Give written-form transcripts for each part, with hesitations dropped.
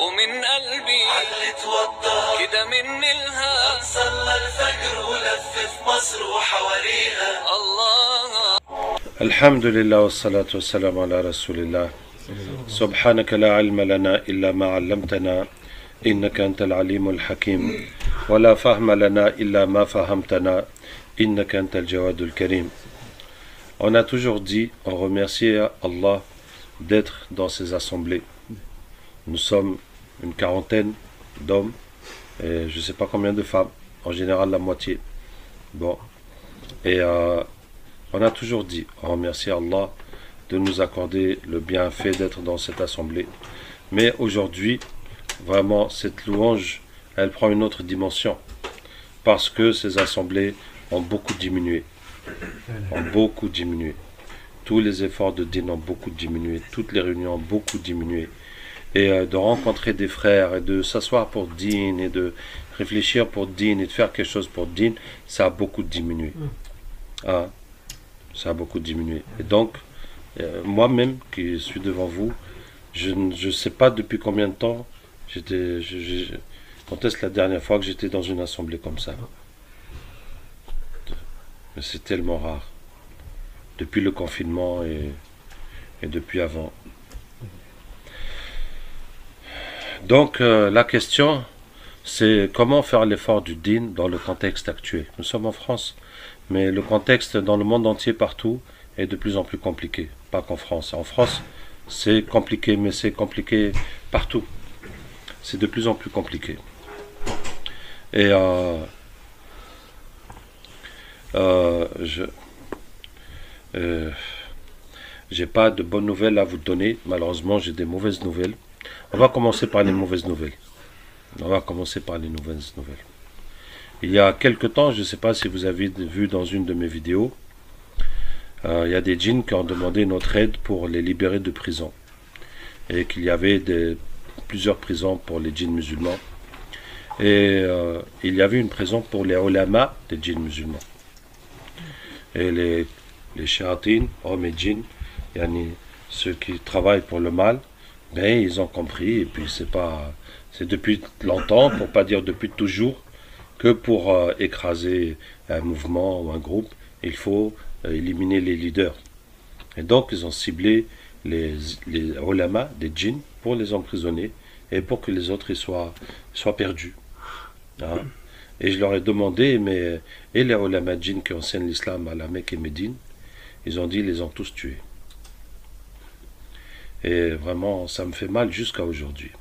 ومن قلبي علت وضح كده مني الها صلى الفجر ولف مصر وحواليها الله. الحمد لله والصلاة والسلام على رسول الله. سبحانك لا علم لنا إلا ما علمتنا إنك أنت العليم الحكيم ولا فهم لنا إلا ما فهمتنا إنك أنت الجواد الكريم. On a toujours dit, on remercie Allah d'être dans ces assemblées. Nous sommes une quarantaine d'hommes et je ne sais pas combien de femmes, en général la moitié. Bon, et on a toujours dit, on remercie Allah de nous accorder le bienfait d'être dans cette assemblée. Mais aujourd'hui, vraiment, cette louange, elle prend une autre dimension parce que ces assemblées ont beaucoup diminué. Tous les efforts de din ont beaucoup diminué, toutes les réunions ont beaucoup diminué. Et de rencontrer des frères et de s'asseoir pour din et de réfléchir pour din et de faire quelque chose pour din, ça a beaucoup diminué. Ah, ça a beaucoup diminué. Et donc, moi-même qui suis devant vous, je ne sais pas depuis combien de temps quand est-ce la dernière fois que j'étais dans une assemblée comme ça. Mais c'est tellement rare. Depuis le confinement et depuis avant. Donc la question, c'est comment faire l'effort du din dans le contexte actuel. Nous sommes en France, mais le contexte dans le monde entier partout est de plus en plus compliqué. Pas qu'en France. En France, c'est compliqué, mais c'est compliqué partout. C'est de plus en plus compliqué. Et j'ai pas de bonnes nouvelles à vous donner. Malheureusement, j'ai des mauvaises nouvelles. On va commencer par les mauvaises nouvelles. Il y a quelque temps, je ne sais pas si vous avez vu dans une de mes vidéos, il y a des djinns qui ont demandé notre aide pour les libérer de prison. Et qu'il y avait plusieurs prisons pour les djinns musulmans. Et il y avait une prison pour les ulama des djinns musulmans. Et les shayatin, hommes et djinns, ceux qui travaillent pour le mal, ben, ils ont compris, et puis c'est depuis longtemps, pour pas dire depuis toujours, que pour écraser un mouvement ou un groupe, il faut éliminer les leaders. Et donc ils ont ciblé les ulama des djinns pour les emprisonner et pour que les autres soient perdus. Hein? Et je leur ai demandé, et les ulama djinns qui enseignent l'islam à la Mecque et Médine, ils ont dit, ils les ont tous tués. Et vraiment, ça me fait mal jusqu'à aujourd'hui.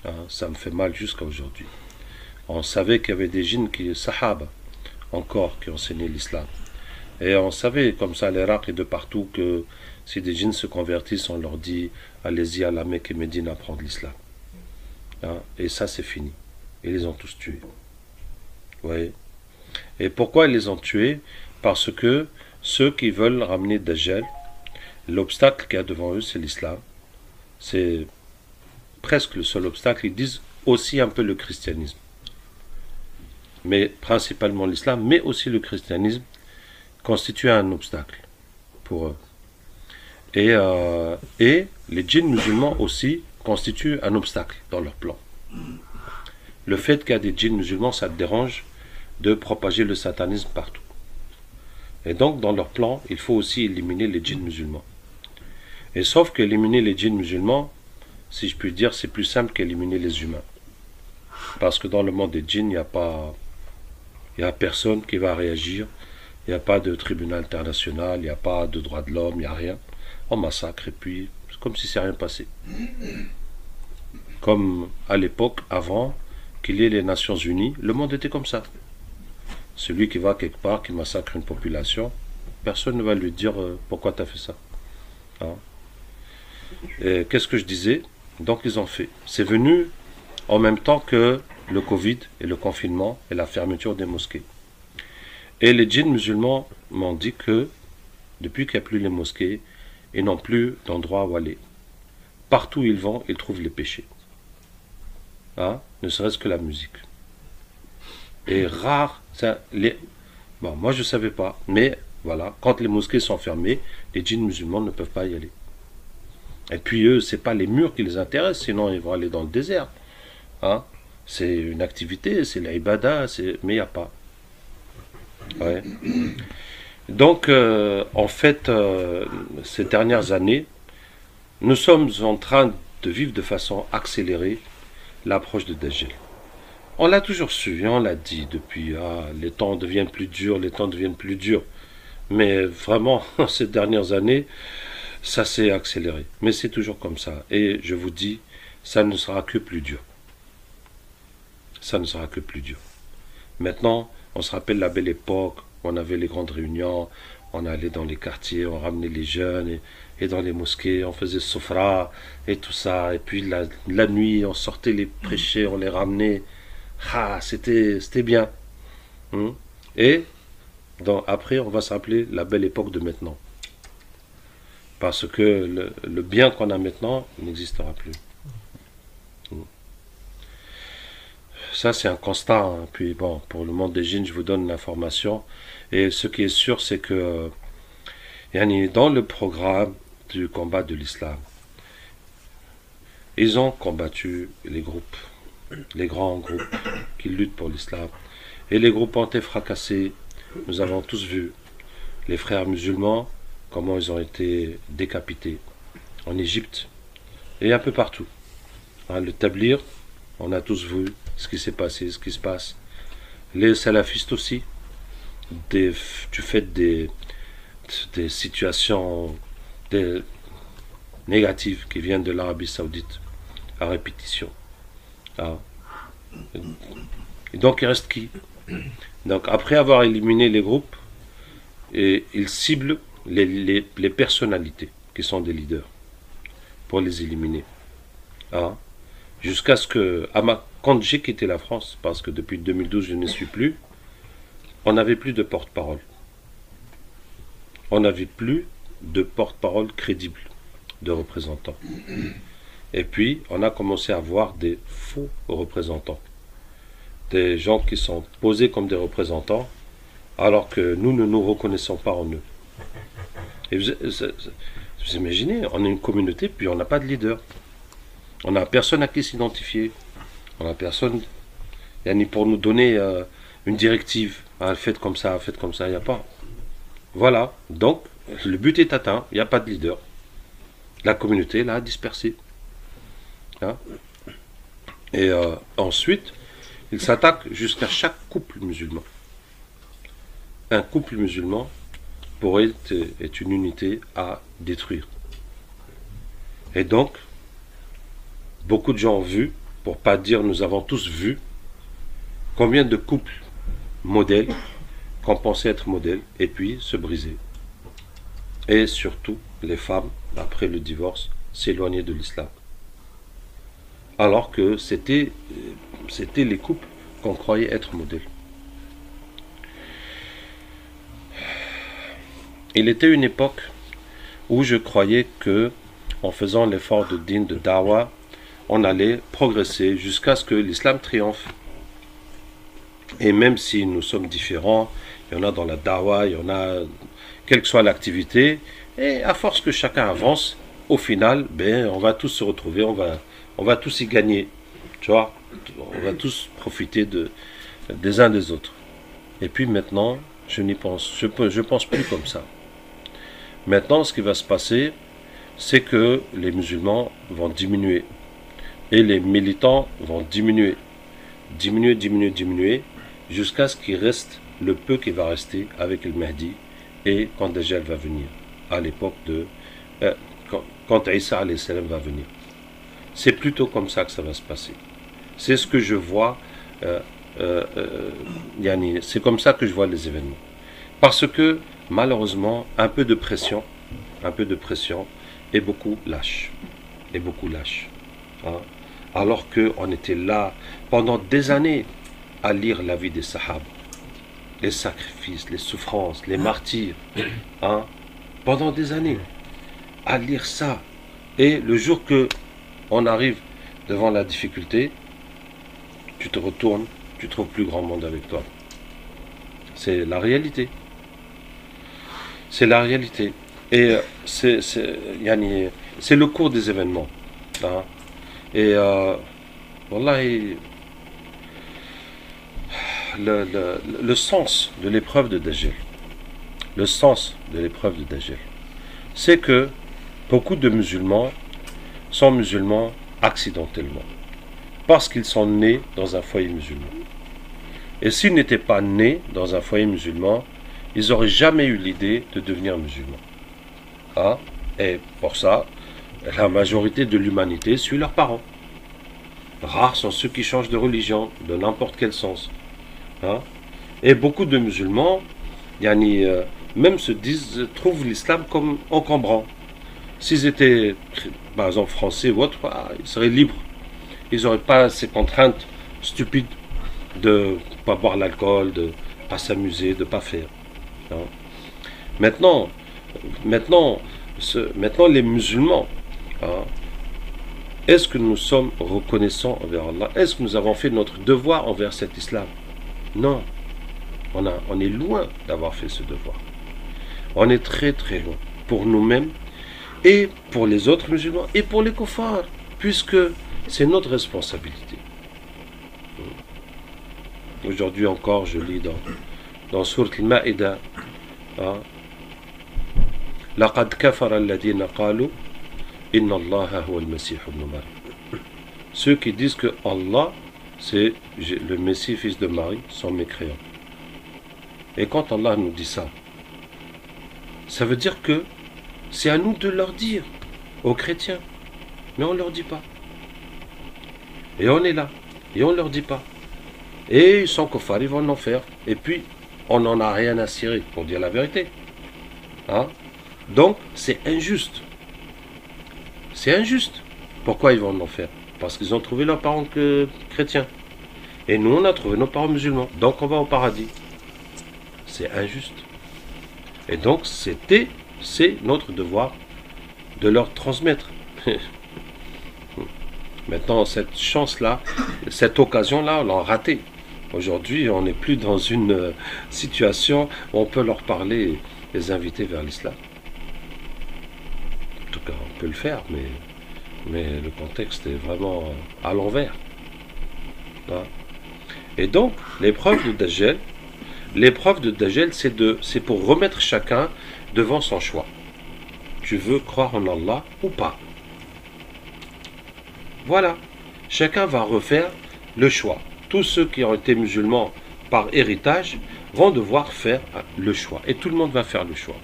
Hein? Ça me fait mal jusqu'à aujourd'hui. On savait qu'il y avait des djinns sahaba, encore, qui enseignaient l'islam. Et on savait, comme ça, à l'Irak et de partout, que si des djinns se convertissent, on leur dit, allez-y à la Mecque et Médine apprendre l'islam. Hein? Et ça, c'est fini. Ils les ont tous tués. Ouais. Et pourquoi ils les ont tués? Parce que ceux qui veulent ramener Dajjal, l'obstacle qu'il y a devant eux, c'est l'islam. C'est presque le seul obstacle. Ils disent aussi un peu le christianisme. Mais principalement l'islam, mais aussi le christianisme constitue un obstacle pour eux. Et les djinns musulmans aussi constituent un obstacle dans leur plan. Le fait qu'il y a des djinns musulmans, ça te dérange de propager le satanisme partout. Et donc, dans leur plan, il faut aussi éliminer les djinns musulmans. Et sauf qu'éliminer les djinns musulmans, si je puis dire, c'est plus simple qu'éliminer les humains. Parce que dans le monde des djinns, il n'y a personne qui va réagir. Il n'y a pas de tribunal international, il n'y a pas de droits de l'homme, il n'y a rien. On massacre et puis, c'est comme si c'est rien passé. Comme à l'époque, avant qu'il y ait les Nations Unies, le monde était comme ça. Celui qui va quelque part, qui massacre une population, personne ne va lui dire pourquoi tu as fait ça. Hein? Et qu'est-ce que je disais? Donc ils ont fait. C'est venu en même temps que le Covid et le confinement et la fermeture des mosquées. Et les djinns musulmans m'ont dit que depuis qu'il n'y a plus les mosquées, ils n'ont plus d'endroit où aller. Partout où ils vont, ils trouvent les péchés. Hein? Ne serait-ce que la musique. Et rare, bon, moi je ne savais pas, mais voilà, quand les mosquées sont fermées, les djinns musulmans ne peuvent pas y aller. Et puis eux, c'est pas les murs qui les intéressent, sinon ils vont aller dans le désert. Hein? C'est une activité, c'est l'ibada, mais il n'y a pas. Ouais. Donc, en fait, ces dernières années, nous sommes en train de vivre de façon accélérée l'approche de Dajjal. On l'a toujours su, on l'a dit depuis, les temps deviennent plus durs, les temps deviennent plus durs. Mais vraiment, ces dernières années, ça s'est accéléré. Mais c'est toujours comme ça. Et je vous dis, ça ne sera que plus dur. Ça ne sera que plus dur. Maintenant, on se rappelle la belle époque, on avait les grandes réunions, on allait dans les quartiers, on ramenait les jeunes, et dans les mosquées, on faisait sofra, et tout ça. Et puis la nuit, on sortait les prêchés, on les ramenait. C'était bien. Et après, on va s'appeler la belle époque de maintenant. Parce que le bien qu'on a maintenant n'existera plus. Ça, c'est un constat. Hein. Puis bon, pour le monde des djinns, je vous donne l'information. Et ce qui est sûr, c'est que dans le programme du combat de l'islam, ils ont combattu les groupes, les grands groupes qui luttent pour l'islam. Et les groupes ont été fracassés. Nous avons tous vu les frères musulmans, comment ils ont été décapités en Égypte et un peu partout. Hein, le Tablir, on a tous vu ce qui s'est passé, ce qui se passe. Les salafistes aussi, du fait des situations négatives qui viennent de l'Arabie Saoudite à répétition. Ah. Et donc il reste qui? Donc après avoir éliminé les groupes, et ils ciblent les personnalités qui sont des leaders pour les éliminer. Ah. Jusqu'à ce que, quand j'ai quitté la France, parce que depuis 2012 je ne suis plus, on n'avait plus de porte-parole. On n'avait plus de porte-parole crédible, de représentants. Et puis, on a commencé à voir des faux représentants. Des gens qui sont posés comme des représentants, alors que nous ne nous reconnaissons pas en eux. Et vous imaginez, on est une communauté, puis on n'a pas de leader. On n'a personne à qui s'identifier. On n'a personne ni pour nous donner une directive. Ah, faites comme ça, il n'y a pas. Voilà, donc le but est atteint, il n'y a pas de leader. La communauté là a dispersé. Hein? Et ensuite, il s'attaque jusqu'à chaque couple musulman. Un couple musulman, pour eux, est une unité à détruire. Et donc, beaucoup de gens ont vu, pour pas dire nous avons tous vu, combien de couples modèles qu'on pensait être modèles et puis se briser. Et surtout, les femmes, après le divorce, s'éloigner de l'islam. Alors que c'était les couples qu'on croyait être modèles. Il était une époque où je croyais que, en faisant l'effort de din, de dawa, on allait progresser jusqu'à ce que l'islam triomphe. Et même si nous sommes différents, il y en a dans la dawa, il y en a, quelle que soit l'activité, et à force que chacun avance, au final, on va tous se retrouver, on va tous y gagner. Tu vois, on va tous profiter des uns des autres. Et puis maintenant, je pense plus comme ça. Maintenant, ce qui va se passer, c'est que les musulmans vont diminuer. Et les militants vont diminuer. Diminuer, jusqu'à ce qu'il reste le peu qui va rester avec le Mahdi et quand Dajjal va venir, à l'époque de... quand Isa alayhi salam va venir. C'est plutôt comme ça que ça va se passer. C'est ce que je vois, c'est comme ça que je vois les événements. Parce que, malheureusement, un peu de pression, et beaucoup lâche. Hein? Alors qu'on était là pendant des années à lire la vie des Sahaba, les sacrifices, les souffrances, les martyrs, hein? Pendant des années à lire ça. Et le jour que on arrive devant la difficulté, tu te retournes, tu trouves plus grand monde avec toi. C'est la réalité. C'est la réalité. Et c'est le cours des événements. Hein. Et wallahi, le sens de l'épreuve de Dajjal, le sens de l'épreuve de Dajjal, c'est que beaucoup de musulmans sont musulmans accidentellement, parce qu'ils sont nés dans un foyer musulman. Et s'ils n'étaient pas nés dans un foyer musulman, ils n'auraient jamais eu l'idée de devenir musulmans. Hein? Et pour ça, la majorité de l'humanité suit leurs parents. Rares sont ceux qui changent de religion, de n'importe quel sens. Hein? Et beaucoup de musulmans, même trouvent l'islam comme encombrant. S'ils étaient, par exemple, français ou autre, ils seraient libres. Ils n'auraient pas ces contraintes stupides de ne pas boire l'alcool, de ne pas s'amuser, de ne pas faire. Hein? Maintenant, les musulmans, hein, est-ce que nous sommes reconnaissants envers Allah? Est-ce que nous avons fait notre devoir envers cet islam? Non. On est loin d'avoir fait ce devoir. On est très très loin. Pour nous-mêmes, et pour les autres musulmans, et pour les kuffars, puisque c'est notre responsabilité. Aujourd'hui encore, je lis dans Sourate Al-Ma'ida, لقد كفر الذين قالوا إن الله هو المسيح ابن مريم. Ceux qui disent que Allah c'est le Messie fils de Marie sont mécréants. Et quand Allah nous dit ça, ça veut dire que c'est à nous de leur dire aux chrétiens, mais on ne leur dit pas. Et on est là, et on ne leur dit pas. Et ils sont kuffar, ils vont en enfer. Et puis, on n'en a rien à cirer, pour dire la vérité. Hein? Donc, c'est injuste. C'est injuste. Pourquoi ils vont en enfer? Parce qu'ils ont trouvé leurs parents chrétiens. Et nous, on a trouvé nos parents musulmans. Donc, on va au paradis. C'est injuste. Et donc, c'est notre devoir de leur transmettre. Maintenant, cette chance-là, cette occasion-là, on l'a ratée. Aujourd'hui, on n'est plus dans une situation où on peut leur parler, les inviter vers l'islam. En tout cas, on peut le faire, mais le contexte est vraiment à l'envers. Hein? Et donc, l'épreuve de Dajjal, c'est pour remettre chacun devant son choix. Tu veux croire en Allah ou pas? Voilà. Chacun va refaire le choix. Tous ceux qui ont été musulmans par héritage vont devoir faire le choix. Et tout le monde va faire le choix.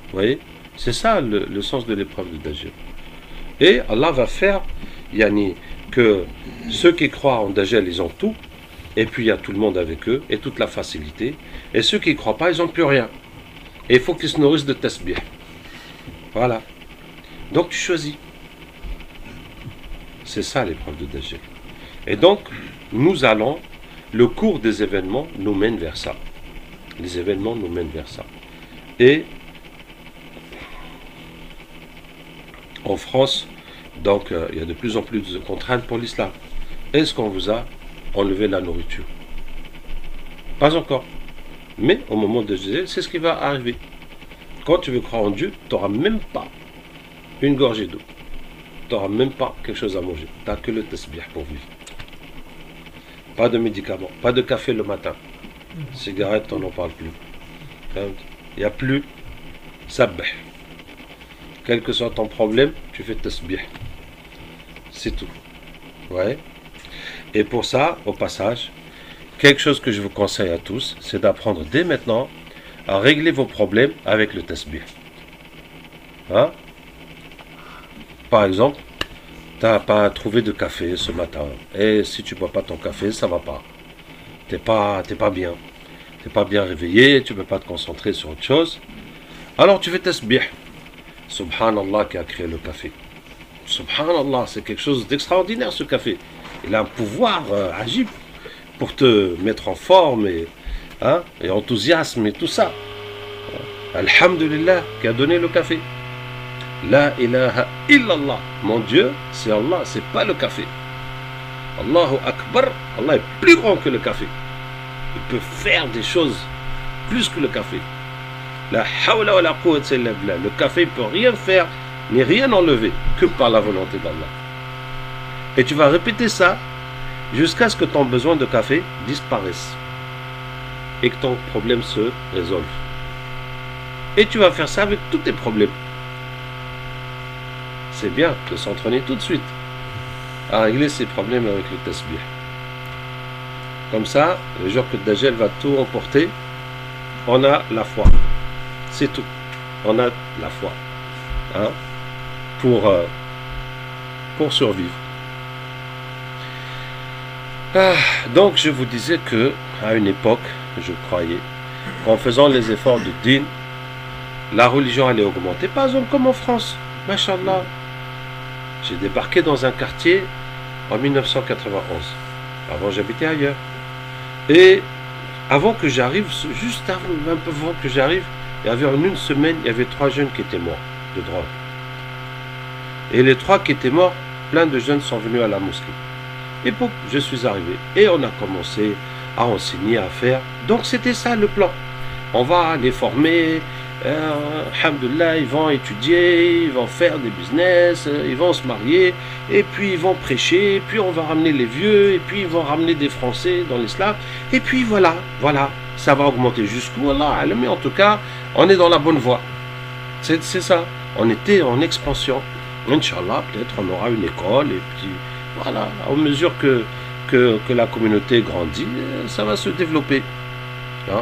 Vous voyez? C'est ça le sens de l'épreuve de Dajjal. Et Allah va faire que ceux qui croient en Dajjal, ils ont tout. Et puis il y a tout le monde avec eux et toute la facilité. Et ceux qui ne croient pas, ils n'ont plus rien. Et il faut qu'ils se nourrissent de tasbih. Voilà. Donc tu choisis. C'est ça l'épreuve de Dajjal. Et donc, le cours des événements nous mène vers ça. Les événements nous mènent vers ça. Et en France, donc, il y a de plus en plus de contraintes pour l'islam. Est-ce qu'on vous a enlevé la nourriture? Pas encore. Mais au moment de Dajjal, c'est ce qui va arriver. Quand tu veux croire en Dieu, tu n'auras même pas une gorgée d'eau. Tu n'auras même pas quelque chose à manger. Tu n'as que le tasbih pour vivre. Pas de médicaments, pas de café le matin. Cigarette, on n'en parle plus. Il n'y a plus sabbih. Quel que soit ton problème, tu fais tasbih. C'est tout. Ouais. Et pour ça, au passage, quelque chose que je vous conseille à tous, c'est d'apprendre dès maintenant à régler vos problèmes avec le tasbih. Hein? Par exemple, tu n'as pas trouvé de café ce matin. Et si tu ne bois pas ton café, ça ne va pas. Tu n'es pas bien. Tu n'es pas bien réveillé, tu ne peux pas te concentrer sur autre chose. Alors tu fais tasbih. Subhanallah qui a créé le café. Subhanallah, c'est quelque chose d'extraordinaire ce café. Il a un pouvoir agib pour te mettre en forme et enthousiasme et tout ça. Alhamdulillah qui a donné le café. La ilaha illallah. Mon Dieu, c'est Allah, c'est pas le café. Allahu Akbar. Allah est plus grand que le café. Il peut faire des choses plus que le café. La hawla wa la quwwata illa billah. Le café ne peut rien faire, ni rien enlever, que par la volonté d'Allah. Et tu vas répéter ça jusqu'à ce que ton besoin de café disparaisse. Et que ton problème se résolve. Et tu vas faire ça avec tous tes problèmes. C'est bien de s'entraîner tout de suite à régler ses problèmes avec le tasbih. Comme ça, le jour que Dajjal va tout emporter, on a la foi. C'est tout. On a la foi. Hein, pour survivre. Donc je vous disais que à une époque, je croyais qu'en faisant les efforts de din, la religion allait augmenter. Par exemple comme en France. Mashallah. J'ai débarqué dans un quartier en 1991. Avant j'habitais ailleurs. Et avant que j'arrive, juste un peu avant que j'arrive, il y avait en une semaine, il y avait 3 jeunes qui étaient morts de drogue. Et les 3 qui étaient morts, plein de jeunes sont venus à la mosquée. Et bon, je suis arrivé. Et on a commencé à enseigner, à faire. Donc c'était ça le plan. On va les former. Alhamdulillah, ils vont étudier, ils vont faire des business, ils vont se marier, et puis ils vont prêcher, puis on va ramener les vieux, et puis ils vont ramener des Français dans l'islam, et puis voilà, ça va augmenter jusqu'où Allah, mais en tout cas, on est dans la bonne voie. C'est ça, on était en expansion. Inch'Allah, peut-être on aura une école, et puis voilà, à mesure que la communauté grandit, ça va se développer. Hein?